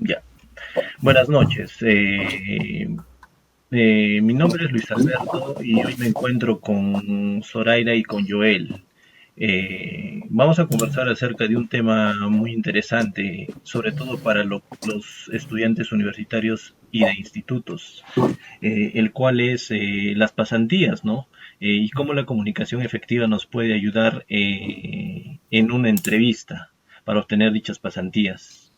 Ya. Buenas noches. Mi nombre es Luis Alberto y hoy me encuentro con Zoraida y con Joel. Vamos a conversar acerca de un tema muy interesante, sobre todo para los estudiantes universitarios y de institutos, el cual es las pasantías, ¿no? Y cómo la comunicación efectiva nos puede ayudar en una entrevista para obtener dichas pasantías.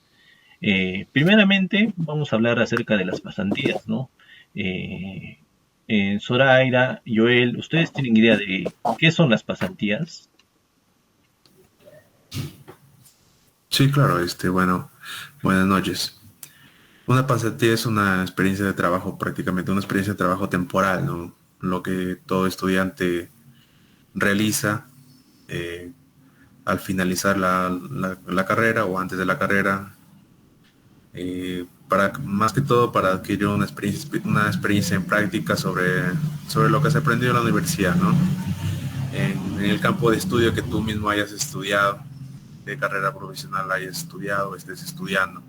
Primeramente, vamos a hablar acerca de las pasantías, ¿no? Eh, Zoraida, Joel, ¿ustedes tienen idea de qué son las pasantías? Sí, claro, bueno, buenas noches. Una pasantía es una experiencia de trabajo, prácticamente una experiencia de trabajo temporal, ¿no? Lo que todo estudiante realiza eh, al finalizar la carrera o antes de la carrera, para, más que todo para adquirir una experiencia en práctica sobre lo que se aprendió en la universidad, ¿no? En el campo de estudio que tú mismo hayas estudiado, de carrera profesional hayas estudiado, estés estudiando.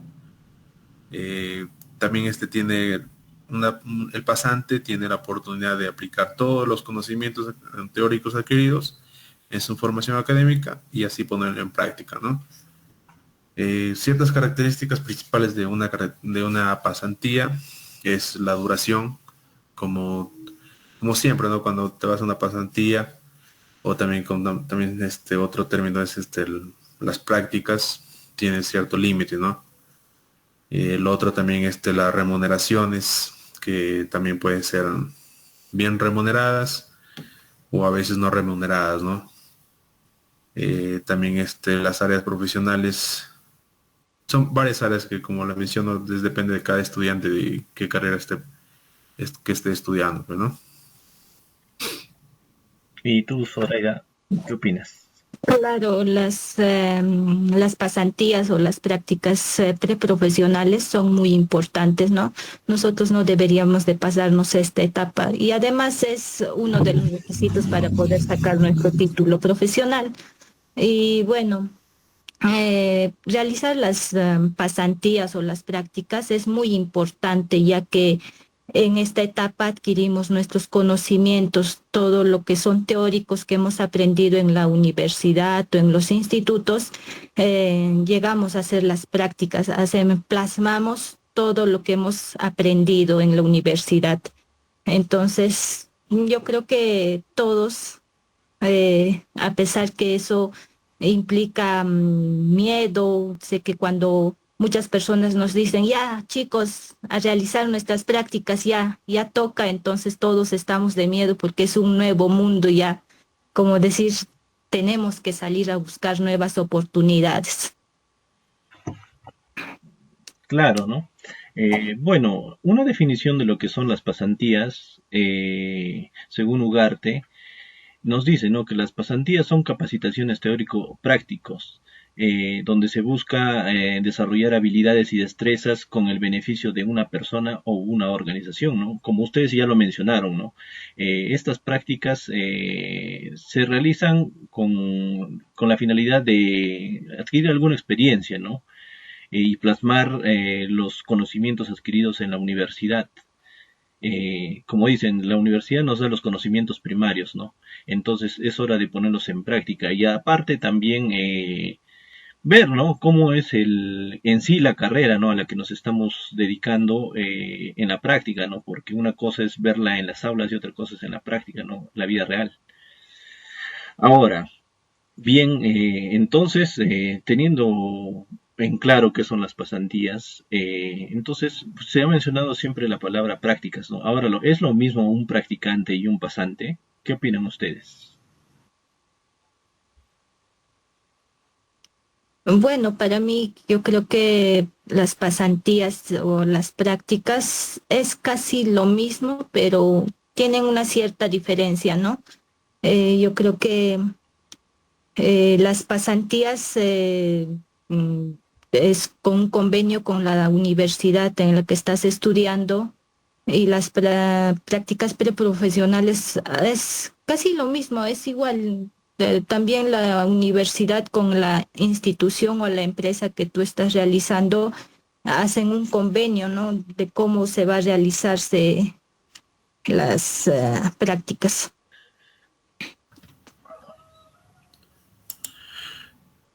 Eh, También tiene el pasante tiene la oportunidad de aplicar todos los conocimientos teóricos adquiridos en su formación académica y así ponerlo en práctica, ¿no? Ciertas características principales de una pasantía es la duración, como, como siempre, ¿no? Cuando te vas a una pasantía, o también, también este otro término es las prácticas, tienen cierto límite, ¿no? El otro también las remuneraciones, que también pueden ser bien remuneradas o a veces no remuneradas, ¿no? También las áreas profesionales, son varias áreas que como les menciono, depende de cada estudiante de qué carrera que esté estudiando, pues, ¿no? Y tú, Zoraida, ¿qué opinas? Claro, las pasantías o las prácticas preprofesionales son muy importantes, ¿no? Nosotros no deberíamos de pasarnos esta etapa y además es uno de los requisitos para poder sacar nuestro título profesional. Y bueno, realizar las pasantías o las prácticas es muy importante, ya que en esta etapa adquirimos nuestros conocimientos, todo lo que son teóricos que hemos aprendido en la universidad o en los institutos. Llegamos a hacer las prácticas, plasmamos todo lo que hemos aprendido en la universidad. Entonces, yo creo que todos, a pesar que eso implica miedo, sé que cuando muchas personas nos dicen, ya chicos, a realizar nuestras prácticas, ya toca, entonces todos estamos de miedo porque es un nuevo mundo, ya, como decir, tenemos que salir a buscar nuevas oportunidades. Claro, ¿no? Bueno, una definición de lo que son las pasantías, según Ugarte, nos dice, ¿no?, que las pasantías son capacitaciones teórico-prácticos, donde se busca desarrollar habilidades y destrezas con el beneficio de una persona o una organización, ¿no? Como ustedes ya lo mencionaron, ¿no? Estas prácticas se realizan con la finalidad de adquirir alguna experiencia, ¿no? Y plasmar los conocimientos adquiridos en la universidad. Como dicen, la universidad nos da los conocimientos primarios, ¿no? Entonces es hora de ponerlos en práctica y aparte también ver, ¿no?, cómo es en sí la carrera, ¿no?, a la que nos estamos dedicando en la práctica, ¿no? Porque una cosa es verla en las aulas y otra cosa es en la práctica, ¿no? La vida real. Ahora, bien, entonces, teniendo en claro qué son las pasantías, entonces pues, se ha mencionado siempre la palabra prácticas, ¿no? Ahora, ¿es lo mismo un practicante y un pasante? ¿Qué opinan ustedes? Bueno, para mí yo creo que las pasantías o las prácticas es casi lo mismo, pero tienen una cierta diferencia, ¿no? Yo creo que las pasantías es con un convenio con la universidad en la que estás estudiando y las prácticas preprofesionales es casi lo mismo, es igual. También la universidad con la institución o la empresa que tú estás realizando. hacen un convenio, ¿no? De cómo se va a realizarse las prácticas.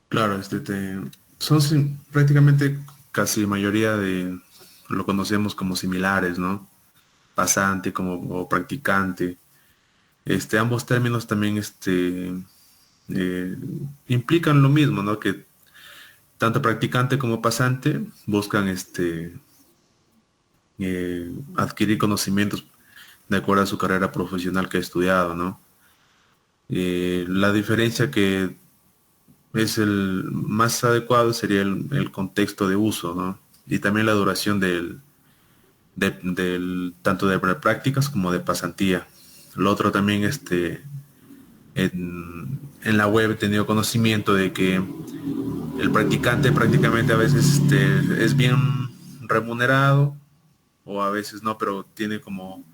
Claro, son prácticamente casi mayoría lo conocemos como similares, ¿no? Pasante como o practicante. Ambos términos también eh, implican lo mismo, ¿no? Que tanto practicante como pasante buscan adquirir conocimientos de acuerdo a su carrera profesional que ha estudiado, ¿no? La diferencia que es el más adecuado sería el contexto de uso, ¿no? Y también la duración tanto de prácticas como de pasantía. Lo otro también, en la web he tenido conocimiento de que el practicante prácticamente a veces es bien remunerado o a veces no, pero tiene como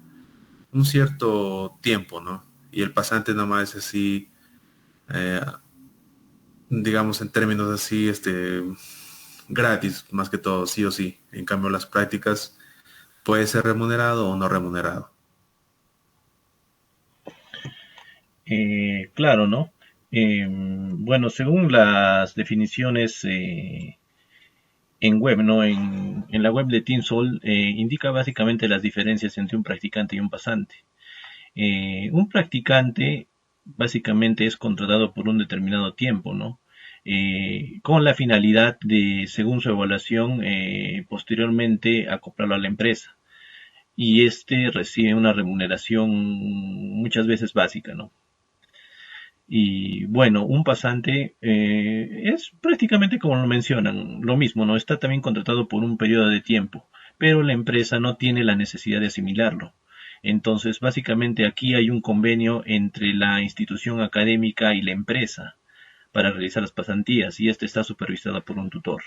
un cierto tiempo, ¿no? Y el pasante nada más es así, eh, digamos en términos así, gratis, más que todo, sí o sí. En cambio, las prácticas puede ser remunerado o no remunerado. Claro, ¿no? Bueno, según las definiciones en web, ¿no? En la web de TeamSol indica básicamente las diferencias entre un practicante y un pasante. Un practicante básicamente es contratado por un determinado tiempo, ¿no? Con la finalidad de, según su evaluación, posteriormente acoplarlo a la empresa. Y este recibe una remuneración muchas veces básica, ¿no? Y bueno, un pasante es prácticamente como lo mencionan, lo mismo, ¿no? Está también contratado por un periodo de tiempo, pero la empresa no tiene la necesidad de asimilarlo. Entonces, básicamente aquí hay un convenio entre la institución académica y la empresa para realizar las pasantías y este está supervisado por un tutor.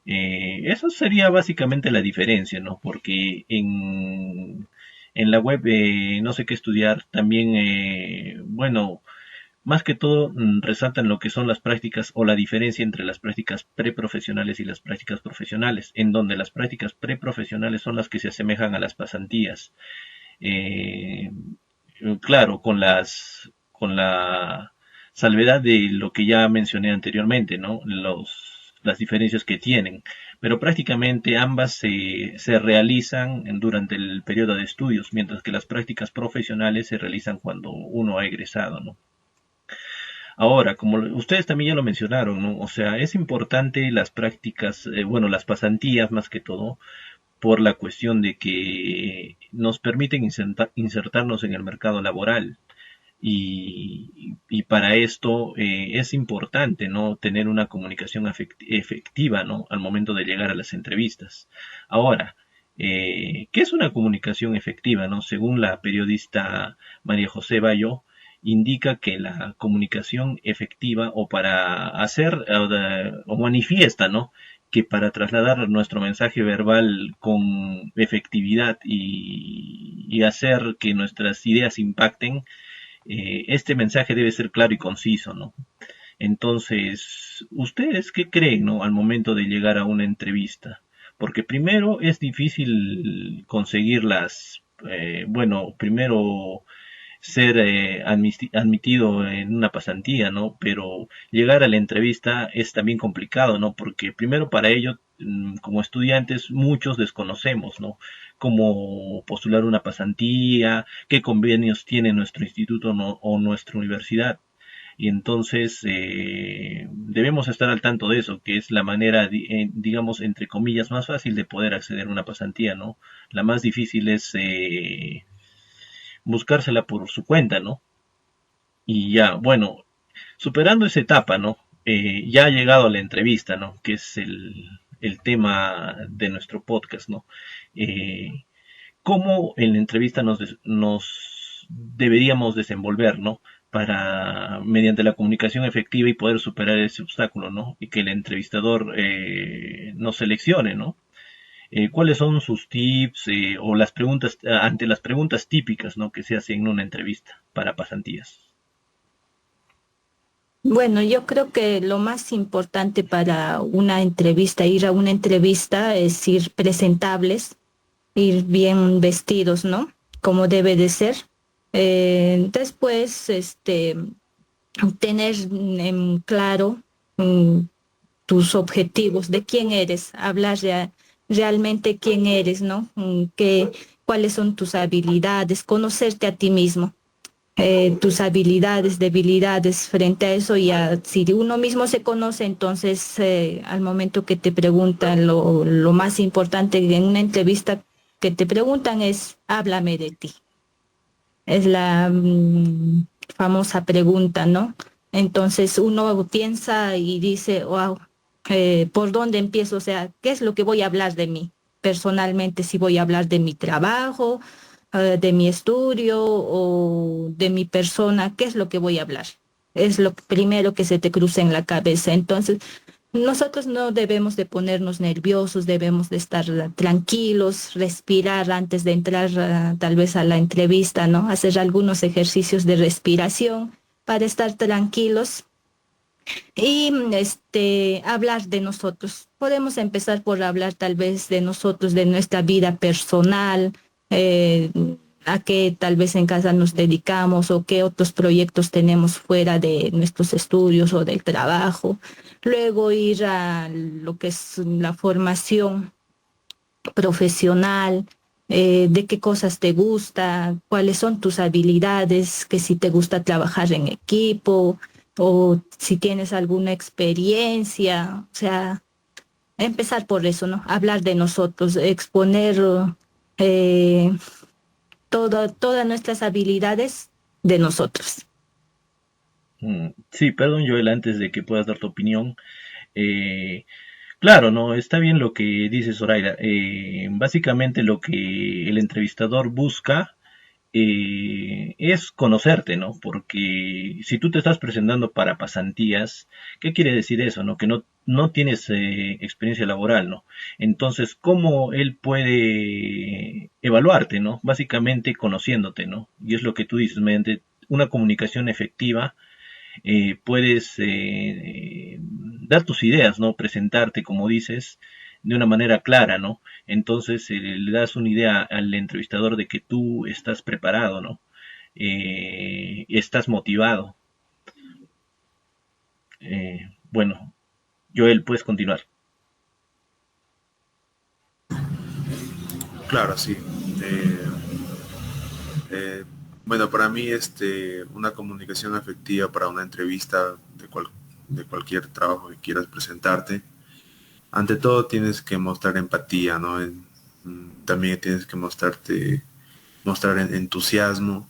Eso sería básicamente la diferencia, ¿no? Porque en la web no sé qué estudiar, también, bueno, más que todo resaltan lo que son las prácticas o la diferencia entre las prácticas preprofesionales y las prácticas profesionales, en donde las prácticas preprofesionales son las que se asemejan a las pasantías. Eh, claro, con la salvedad de lo que ya mencioné anteriormente, ¿no? Las diferencias que tienen, pero prácticamente ambas se realizan durante el periodo de estudios, mientras que las prácticas profesionales se realizan cuando uno ha egresado, ¿no? Ahora, como ustedes también ya lo mencionaron, ¿no? O sea, es importante las prácticas, bueno, las pasantías más que todo, por la cuestión de que nos permiten insertarnos en el mercado laboral. Y para esto es importante, ¿no? Tener una comunicación efectiva, ¿no? Al momento de llegar a las entrevistas. Ahora, ¿qué es una comunicación efectiva, ¿no? Según la periodista María José Bayo, indica que la comunicación efectiva o para hacer o manifiesta, ¿no? Que para trasladar nuestro mensaje verbal con efectividad y hacer que nuestras ideas impacten, este mensaje debe ser claro y conciso, ¿no? Entonces, ¿ustedes qué creen, ¿no? Al momento de llegar a una entrevista? Porque primero es difícil conseguir bueno, primero ser admitido en una pasantía, ¿no? Pero llegar a la entrevista es también complicado, ¿no? Porque primero para ello, como estudiantes, muchos desconocemos, ¿no? Cómo postular una pasantía, qué convenios tiene nuestro instituto o nuestra universidad. Y entonces debemos estar al tanto de eso, que es la manera, digamos, entre comillas, más fácil de poder acceder a una pasantía, ¿no? La más difícil es buscársela por su cuenta, ¿no? Y ya, bueno, superando esa etapa, ¿no? Ya ha llegado a la entrevista, ¿no? Que es el tema de nuestro podcast, ¿no? Eh, ¿Cómo en la entrevista nos deberíamos desenvolver, ¿no? Para, mediante la comunicación efectiva y poder superar ese obstáculo, ¿no? Y que el entrevistador nos seleccione, ¿no? ¿Cuáles son sus tips o las preguntas ante las preguntas típicas, ¿no? Que se hacen en una entrevista para pasantías? Bueno, yo creo que lo más importante para una entrevista, ir a una entrevista, es ir presentables, ir bien vestidos, ¿no? Como debe de ser. Después, tener en claro mm, tus objetivos, de quién eres, hablar realmente quién eres, ¿no? Cuáles son tus habilidades, conocerte a ti mismo, tus habilidades, debilidades frente a eso. Y si uno mismo se conoce, entonces al momento que te preguntan, lo más importante en una entrevista que te preguntan es, háblame de ti. Es la famosa pregunta, ¿no? Entonces uno piensa y dice, wow, ¿por dónde empiezo? O sea, ¿qué es lo que voy a hablar de mí? Personalmente, si voy a hablar de mi trabajo, de mi estudio o de mi persona, ¿qué es lo que voy a hablar? Es lo primero que se te cruza en la cabeza. Entonces, nosotros no debemos de ponernos nerviosos, debemos de estar tranquilos, respirar antes de entrar tal vez a la entrevista, ¿no? Hacer algunos ejercicios de respiración para estar tranquilos y hablar de nosotros. Podemos empezar por hablar tal vez de nosotros, de nuestra vida personal, eh, a qué tal vez en casa nos dedicamos o qué otros proyectos tenemos fuera de nuestros estudios o del trabajo. Luego ir a lo que es la formación profesional, de qué cosas te gusta, cuáles son tus habilidades, que si te gusta trabajar en equipo o si tienes alguna experiencia, o sea, empezar por eso, ¿no? Hablar de nosotros, exponer eh, todas nuestras habilidades de nosotros. Sí, perdón, Joel, antes de que puedas dar tu opinión. eh, claro, no, está bien lo que dice Zoraida. Básicamente lo que el entrevistador busca es conocerte, ¿no? Porque si tú te estás presentando para pasantías, ¿qué quiere decir eso, no? Que no tienes experiencia laboral, ¿no? Entonces, ¿cómo él puede evaluarte, ¿no? Básicamente conociéndote, ¿no? Y es lo que tú dices, mediante una comunicación efectiva puedes dar tus ideas, ¿no? Presentarte, como dices, de una manera clara, ¿no? Entonces le das una idea al entrevistador de que tú estás preparado, ¿no? Estás motivado. Bueno, Joel, puedes continuar. Claro, sí. Eh, eh, bueno, para mí, una comunicación efectiva para una entrevista de cualquier trabajo que quieras presentarte, ante todo tienes que mostrar empatía, ¿no? También tienes que mostrar entusiasmo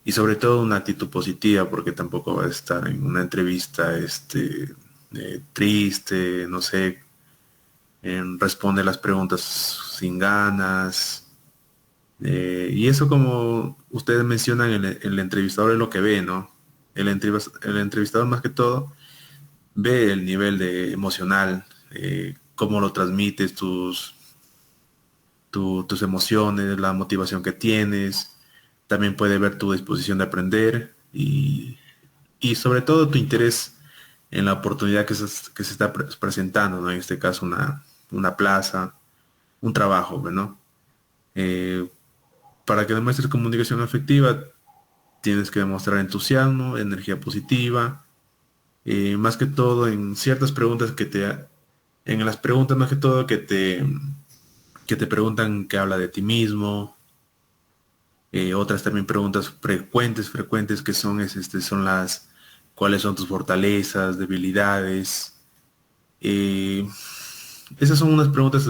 y sobre todo una actitud positiva, porque tampoco vas a estar en una entrevista, triste, no sé, responde las preguntas sin ganas. Y eso, como ustedes mencionan, el entrevistador es lo que ve, ¿no? El entrevistador más que todo ve el nivel de emocional, cómo lo transmites, tus emociones, la motivación que tienes. También puede ver tu disposición de aprender y sobre todo tu interés en la oportunidad que se está presentando, ¿no? En este caso una plaza, un trabajo, ¿no? Eh, para que demuestres comunicación efectiva, tienes que demostrar entusiasmo, energía positiva, más que todo en ciertas preguntas en las preguntas más que todo que te preguntan que habla de ti mismo, otras también preguntas frecuentes que son cuáles son tus fortalezas, debilidades. Eh, Esas son unas preguntas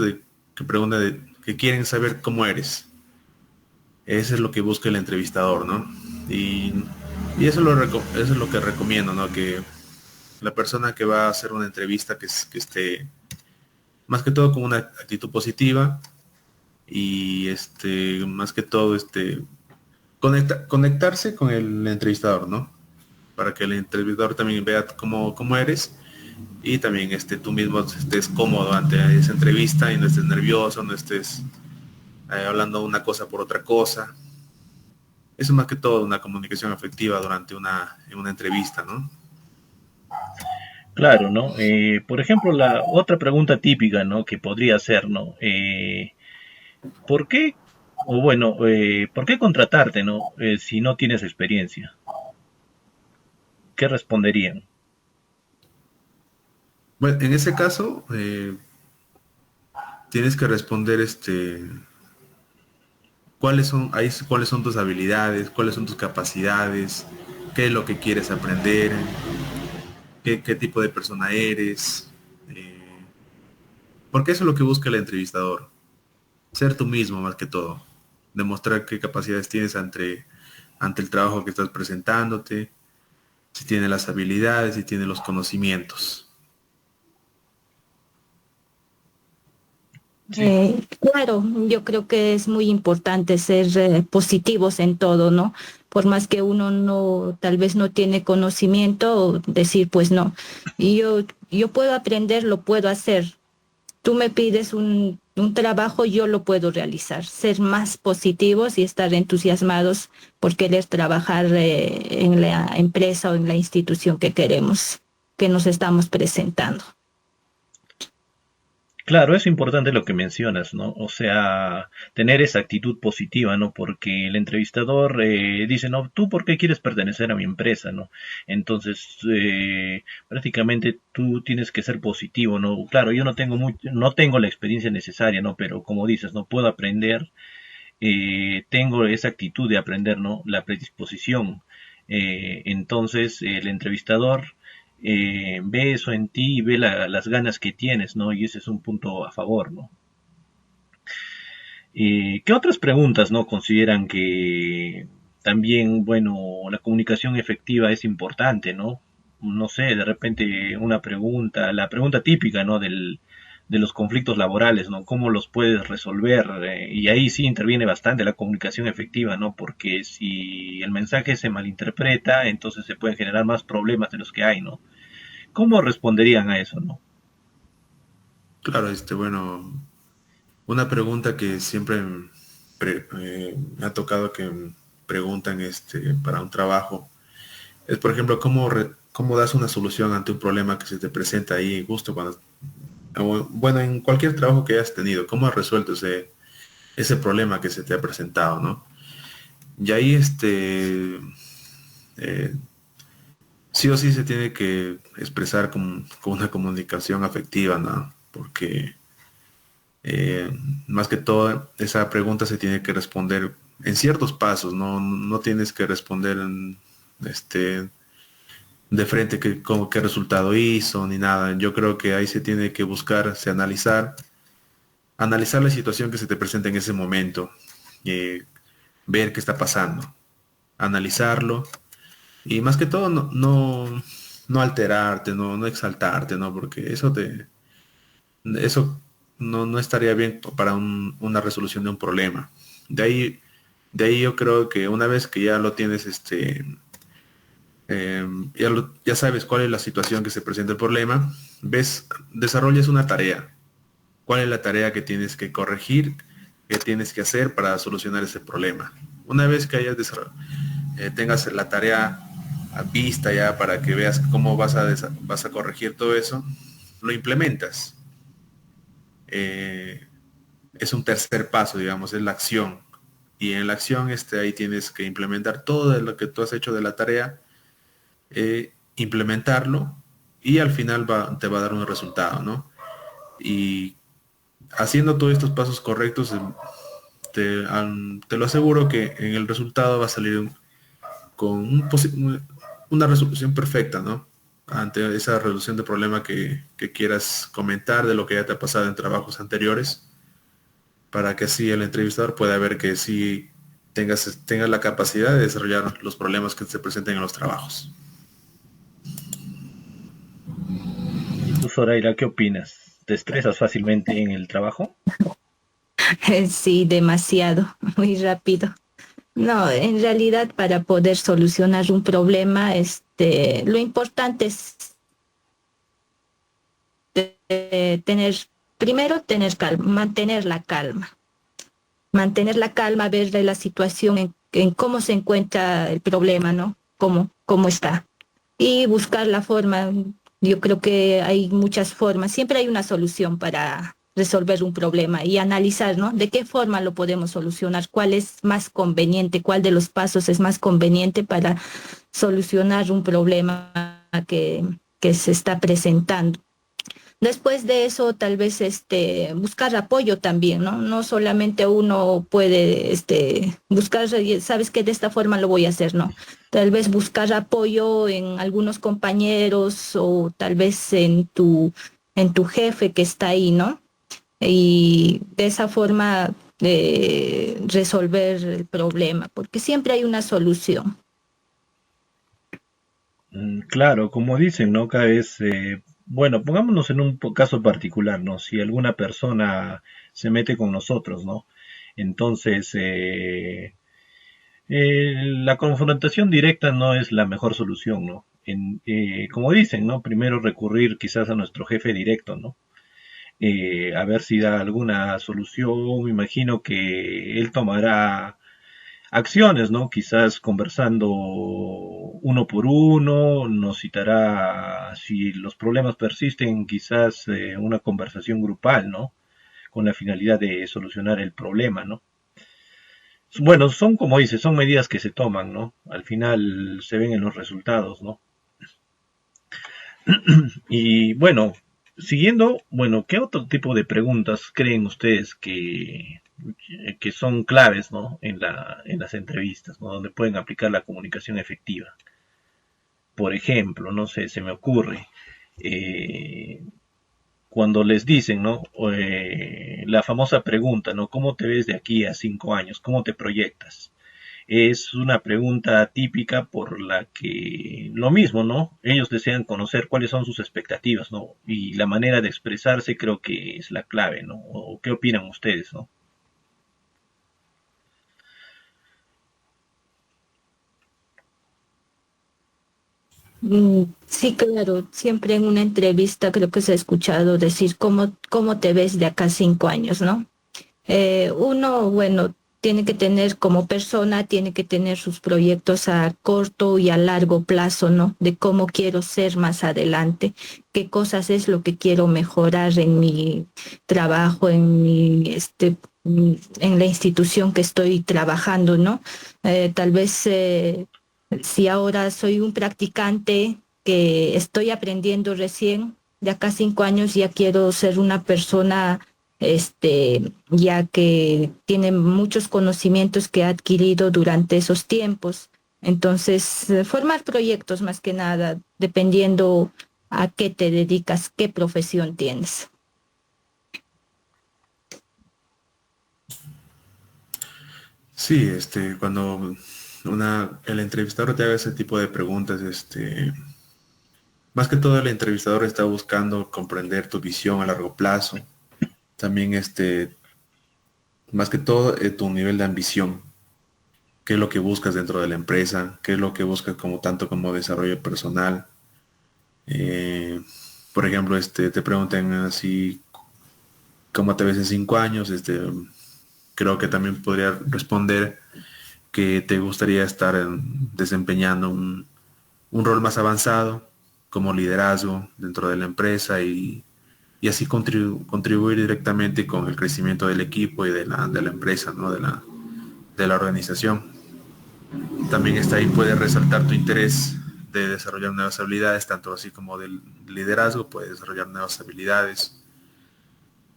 que quieren saber cómo eres. Eso es lo que busca el entrevistador, ¿no? Y, y eso es lo que recomiendo, ¿no? Que la persona que va a hacer una entrevista que esté más que todo con una actitud positiva y más que todo conectarse con el entrevistador, ¿no? Para que el entrevistador también vea cómo eres y también tú mismo estés cómodo ante esa entrevista y no estés nervioso, no estés hablando una cosa por otra cosa. Eso más que todo una comunicación efectiva en una entrevista, ¿no? Claro, ¿no? Por ejemplo, la otra pregunta típica, ¿no? Que podría ser, ¿no? ¿Por qué, o bueno, ¿por qué contratarte, ¿no? Si no tienes experiencia. ¿Qué responderían? Bueno, en ese caso, tienes que responder cuáles son tus habilidades, cuáles son tus capacidades, qué es lo que quieres aprender, qué tipo de persona eres. eh, Porque eso es lo que busca el entrevistador, ser tú mismo más que todo, demostrar qué capacidades tienes ante el trabajo que estás presentándote, si tienes las habilidades, si tienes los conocimientos. Sí, Claro, yo creo que es muy importante ser positivos en todo, ¿no? Por más que uno no, tal vez no tiene conocimiento, decir, pues no, y yo puedo aprender, lo puedo hacer. Tú me pides un trabajo, yo lo puedo realizar. Ser más positivos y estar entusiasmados por querer trabajar en la empresa o en la institución que queremos, que nos estamos presentando. claro, es importante lo que mencionas, ¿no? O sea, tener esa actitud positiva, ¿no? Porque el entrevistador dice, no, ¿tú por qué quieres pertenecer a mi empresa, ¿no? Entonces, prácticamente tú tienes que ser positivo, ¿no? Claro, yo no tengo la experiencia necesaria, ¿no? Pero como dices, no puedo aprender, tengo esa actitud de aprender, ¿no? La predisposición. Entonces, el entrevistador ve eso en ti y ve las ganas que tienes, ¿no? Y ese es un punto a favor, ¿no? ¿Qué otras preguntas, ¿no? Consideran que también, bueno, la comunicación efectiva es importante, ¿no? No sé, de repente una pregunta, la pregunta típica, ¿no? De los conflictos laborales, ¿no? ¿Cómo los puedes resolver? Y ahí sí interviene bastante la comunicación efectiva, ¿no? Porque si el mensaje se malinterpreta, entonces se pueden generar más problemas de los que hay, ¿no? ¿Cómo responderían a eso, no? Claro, bueno, una pregunta que siempre me ha tocado que preguntan para un trabajo es, por ejemplo, cómo das una solución ante un problema que se te presenta ahí justo cuando, bueno, en cualquier trabajo que hayas tenido, cómo has resuelto ese problema que se te ha presentado, ¿no? Y ahí, eh, sí o sí se tiene que expresar con una comunicación afectiva, ¿no? Porque eh, más que todo, esa pregunta se tiene que responder en ciertos pasos, ¿no? No tienes que responder este, de frente qué resultado hizo ni nada. Yo creo que ahí se tiene que analizar la situación que se te presenta en ese momento, eh, ver qué está pasando, analizarlo y más que todo no alterarte, no exaltarte, ¿no? Porque eso no estaría bien para una resolución de un problema. De ahí, de ahí yo creo que una vez que ya lo tienes, ya sabes cuál es la situación que se presenta el problema, desarrollas una tarea. ¿Cuál es la tarea que tienes que corregir, que tienes que hacer para solucionar ese problema? Una vez que tengas la tarea a vista ya para que veas cómo vas a corregir todo eso, lo implementas. Eh, es un tercer paso, digamos, es la acción. Y en la acción ahí tienes que implementar todo lo que tú has hecho de la tarea, implementarlo y al final te va a dar un resultado, ¿no? Y haciendo todos estos pasos correctos, te lo aseguro que en el resultado va a salir con una resolución perfecta, ¿no? Ante esa resolución de problema que quieras comentar de lo que ya te ha pasado en trabajos anteriores, para que así el entrevistador pueda ver que sí tengas la capacidad de desarrollar los problemas que se presenten en los trabajos. ¿Y tú, Zoraida, qué opinas? ¿Te estresas fácilmente en el trabajo? Sí, demasiado, muy rápido. No, en realidad para poder solucionar un problema, lo importante es tener, primero tener calma, mantener la calma, ver la situación en cómo se encuentra el problema, ¿no? Cómo está. Y buscar la forma, Yo creo que hay muchas formas, siempre hay una solución para resolver un problema y analizar, ¿no? De qué forma lo podemos solucionar, cuál es más conveniente, cuál de los pasos es más conveniente para solucionar un problema que se está presentando. Después de eso, tal vez buscar apoyo también, ¿no? No solamente uno puede buscar, sabes que de esta forma lo voy a hacer, ¿no? Tal vez buscar apoyo en algunos compañeros o tal vez en tu jefe que está ahí, ¿no? Y de esa forma resolver el problema, porque siempre hay una solución. Claro, como dicen, ¿no? Cada vez, bueno, pongámonos en un caso particular, ¿no? Si alguna persona se mete con nosotros, ¿no? Entonces, la confrontación directa no es la mejor solución, ¿no? Como dicen, ¿no? Primero recurrir quizás a nuestro jefe directo, ¿no? A ver si da alguna solución. Me imagino que él tomará acciones, ¿no? Quizás conversando uno por uno, nos citará, si los problemas persisten, quizás una conversación grupal, ¿no? Con la finalidad de solucionar el problema, ¿no? Bueno, son como dice, son medidas que se toman, ¿no? Al final se ven en los resultados, ¿no? Y bueno, siguiendo, bueno, ¿qué otro tipo de preguntas creen ustedes que son claves, ¿no? En las entrevistas, ¿no? Donde pueden aplicar la comunicación efectiva. Por ejemplo, no sé, se me ocurre, eh, cuando les dicen, ¿no? La famosa pregunta, ¿no? ¿Cómo te ves de aquí a 5 años? ¿Cómo te proyectas? Es una pregunta típica por la que lo mismo, ¿no? Ellos desean conocer cuáles son sus expectativas, ¿no? Y la manera de expresarse creo que es la clave, ¿no? ¿O qué opinan ustedes, ¿no? Sí, claro, siempre en una entrevista creo que se ha escuchado decir cómo te ves de acá a 5 años, ¿no? Uno, bueno, tiene que tener como persona, tiene que tener sus proyectos a corto y a largo plazo, ¿no? De cómo quiero ser más adelante, qué cosas es lo que quiero mejorar en mi trabajo, en la institución que estoy trabajando, ¿no? Tal vez si ahora soy un practicante que estoy aprendiendo recién, de acá a 5 años ya quiero ser una persona ya que tiene muchos conocimientos que ha adquirido durante esos tiempos. Entonces, formar proyectos más que nada, dependiendo a qué te dedicas, qué profesión tienes. Sí, cuando el entrevistador te haga ese tipo de preguntas, más que todo el entrevistador está buscando comprender tu visión a largo plazo. También, más que todo, tu nivel de ambición. ¿Qué es lo que buscas dentro de la empresa? ¿Qué es lo que buscas como tanto como desarrollo personal? Eh, por ejemplo, te preguntan así, ¿cómo te ves en 5 años? Creo que también podría responder que te gustaría estar desempeñando un rol más avanzado como liderazgo dentro de la empresa y así contribuir directamente con el crecimiento del equipo y de la empresa, ¿no? De la organización. También está ahí, puede resaltar tu interés de desarrollar nuevas habilidades, tanto así como del liderazgo, puedes desarrollar nuevas habilidades,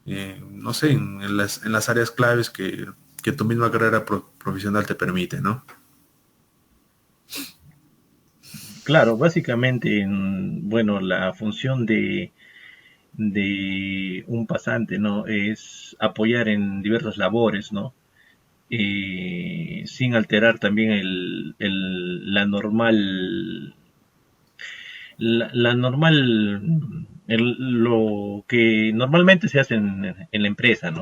no sé, en las áreas claves que tu misma carrera profesional te permite, ¿no? Claro, básicamente, bueno, la función de un pasante, ¿no? Es apoyar en diversas labores, ¿no? Sin alterar también la normal, lo que normalmente se hace en la empresa, ¿no?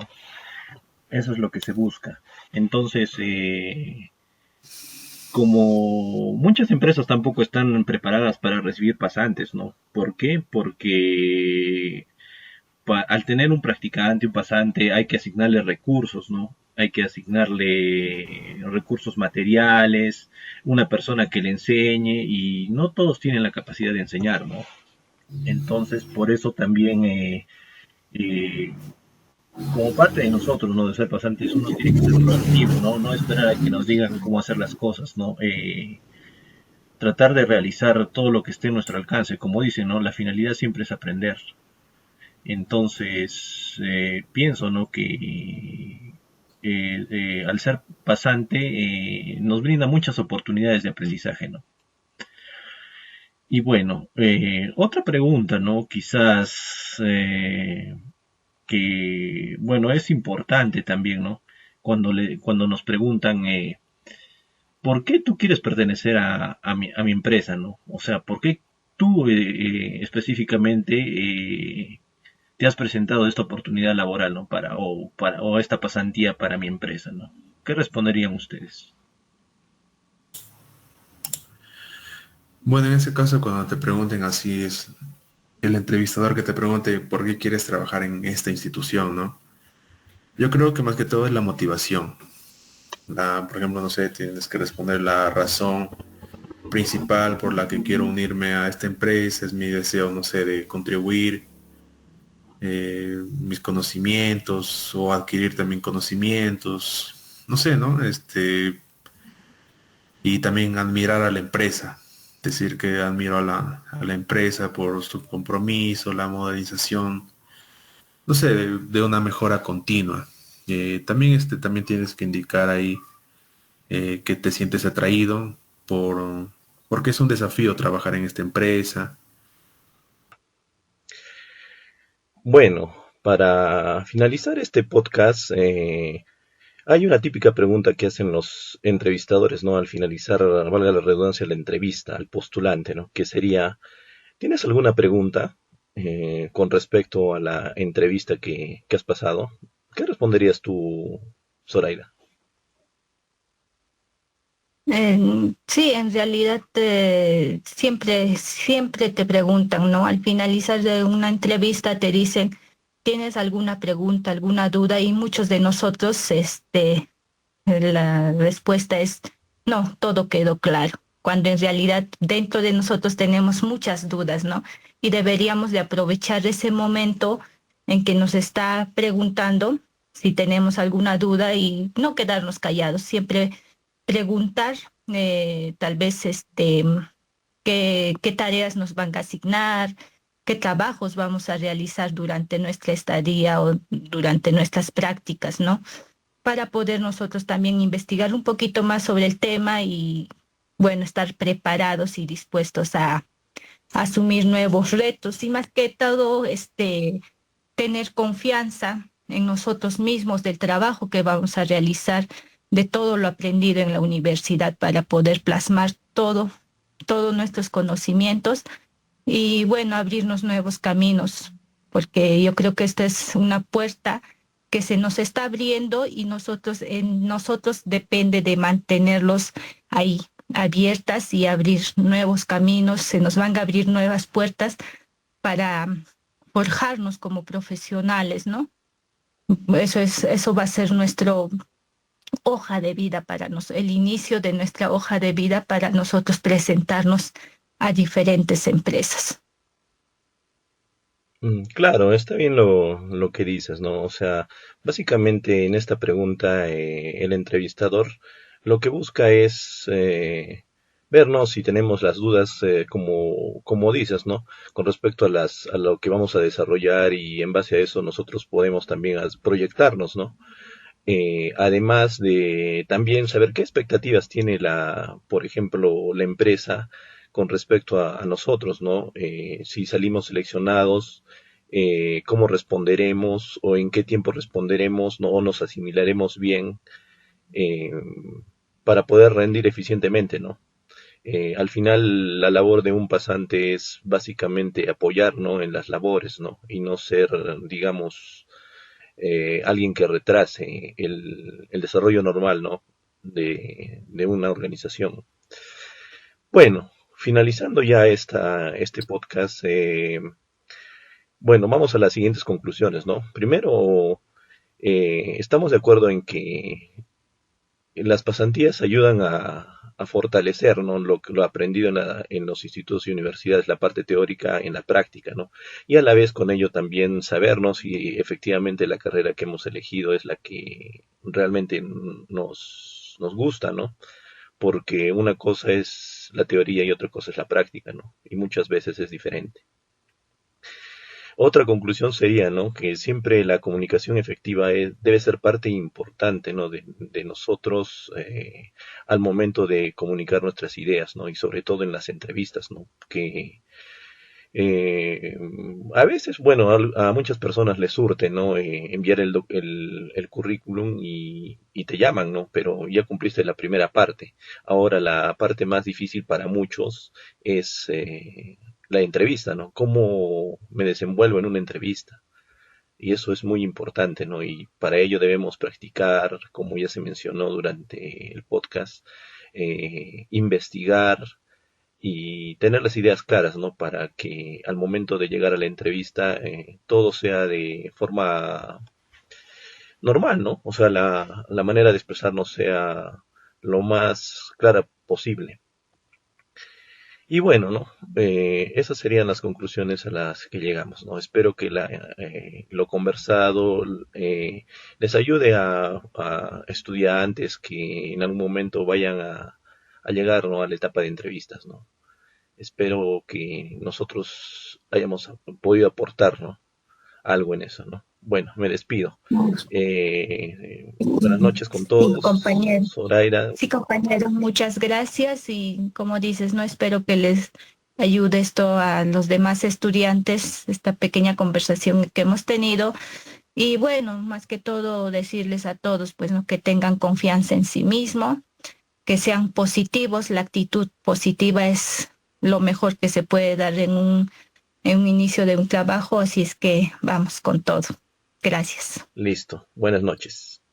Eso es lo que se busca. Entonces, como muchas empresas tampoco están preparadas para recibir pasantes, ¿no? ¿Por qué? Porque al tener un practicante, un pasante, hay que asignarle recursos, ¿no? Hay que asignarle recursos materiales, una persona que le enseñe y no todos tienen la capacidad de enseñar, ¿no? Entonces, por eso también, eh, como parte de nosotros, ¿no? De ser pasantes, uno tiene que ser proactivo, ¿no? No esperar a que nos digan cómo hacer las cosas, ¿no? Tratar de realizar todo lo que esté en nuestro alcance. Como dicen, ¿no? La finalidad siempre es aprender. Entonces, pienso, ¿no? Que al ser pasante nos brinda muchas oportunidades de aprendizaje, ¿no? Y bueno, otra pregunta, ¿no? Quizás que, bueno, es importante también, ¿no? Cuando nos preguntan, ¿por qué tú quieres pertenecer a mi empresa, ¿no? O sea, ¿por qué tú específicamente te has presentado esta oportunidad laboral, ¿no? O esta pasantía para mi empresa, ¿no? ¿Qué responderían ustedes? Bueno, en ese caso, cuando te pregunten así, es el entrevistador que te pregunte por qué quieres trabajar en esta institución, ¿no? Yo creo que más que todo es la motivación. Por ejemplo, no sé, tienes que responder la razón principal por la que quiero unirme a esta empresa, es mi deseo, no sé, de contribuir mis conocimientos o adquirir también conocimientos, no sé, ¿no? Y también admirar a la empresa, decir que admiro a la empresa por su compromiso, la modernización, no sé, de una mejora continua. También tienes que indicar ahí que te sientes atraído porque es un desafío trabajar en esta empresa. Bueno, para finalizar este podcast, hay una típica pregunta que hacen los entrevistadores, ¿no? Al finalizar, valga la redundancia, la entrevista al postulante, ¿no? Que sería, ¿tienes alguna pregunta con respecto a la entrevista que has pasado? ¿Qué responderías tú, Zoraida? Sí, en realidad siempre te preguntan, ¿no? Al finalizar de una entrevista te dicen, ¿tienes alguna pregunta, alguna duda? Y muchos de nosotros, la respuesta es, no, todo quedó claro, cuando en realidad dentro de nosotros tenemos muchas dudas, ¿no? Y deberíamos de aprovechar ese momento en que nos está preguntando si tenemos alguna duda y no quedarnos callados, siempre preguntar, tal vez, qué tareas nos van a asignar, qué trabajos vamos a realizar durante nuestra estadía o durante nuestras prácticas, ¿no? Para poder nosotros también investigar un poquito más sobre el tema y, bueno, estar preparados y dispuestos a asumir nuevos retos y más que todo, tener confianza en nosotros mismos del trabajo que vamos a realizar, de todo lo aprendido en la universidad para poder plasmar todos nuestros conocimientos y, bueno, abrirnos nuevos caminos, porque yo creo que esta es una puerta que se nos está abriendo y en nosotros depende de mantenerlos ahí abiertas y abrir nuevos caminos, se nos van a abrir nuevas puertas para forjarnos como profesionales, ¿no? Eso va a ser nuestro hoja de vida para nosotros, el inicio de nuestra hoja de vida para nosotros presentarnos a diferentes empresas. Claro, está bien lo que dices, ¿no? O sea, básicamente en esta pregunta el entrevistador lo que busca es vernos si tenemos las dudas, como dices, ¿no? Con respecto a lo que vamos a desarrollar y en base a eso nosotros podemos también proyectarnos, ¿no? Además de también saber qué expectativas tiene por ejemplo, la empresa con respecto a nosotros, ¿no? Si salimos seleccionados, cómo responderemos o en qué tiempo responderemos, ¿no? O nos asimilaremos bien eh, para poder rendir eficientemente, ¿no? Al final, la labor de un pasante es básicamente apoyar, ¿no? En las labores, ¿no? Y no ser, digamos, alguien que retrase el desarrollo normal, ¿no? De una organización. Bueno, finalizando ya este podcast, bueno, vamos a las siguientes conclusiones, ¿no? Primero, estamos de acuerdo en que las pasantías ayudan a fortalecer, ¿no? Lo aprendido en los institutos y universidades, la parte teórica en la práctica, ¿no? Y a la vez con ello también sabernos si efectivamente la carrera que hemos elegido es la que realmente nos gusta, ¿no? Porque una cosa es la teoría y otra cosa es la práctica, ¿no? Y muchas veces es diferente. Otra conclusión sería, ¿no? Que siempre la comunicación efectiva debe ser parte importante, ¿no? De nosotros al momento de comunicar nuestras ideas, ¿no? Y sobre todo en las entrevistas, ¿no? Que eh, a veces, bueno, a muchas personas les surte, ¿no? Enviar el currículum y te llaman, ¿no? Pero ya cumpliste la primera parte. Ahora la parte más difícil para muchos es la entrevista, ¿no? ¿Cómo me desenvuelvo en una entrevista? Y eso es muy importante, ¿no? Y para ello debemos practicar, como ya se mencionó durante el podcast, investigar y tener las ideas claras, ¿no? Para que al momento de llegar a la entrevista todo sea de forma normal, ¿no? O sea, la manera de expresarnos sea lo más clara posible. Y bueno, ¿no? Esas serían las conclusiones a las que llegamos, ¿no? Espero que lo conversado les ayude a estudiantes que en algún momento vayan a llegar, ¿no? A la etapa de entrevistas, ¿no? Espero que nosotros hayamos podido aportar, ¿no? Algo en eso, ¿no? Bueno, me despido. Buenas noches con Sí, todos. compañero. Zoraida, Sí, compañero, muchas gracias y como dices, no espero que les ayude esto a los demás estudiantes, esta pequeña conversación que hemos tenido. Y bueno, más que todo decirles a todos, pues, ¿no? Que tengan confianza en sí mismo, que sean positivos. La actitud positiva es lo mejor que se puede dar en un inicio de un trabajo, así es que vamos con todo. Gracias. listo. Buenas noches.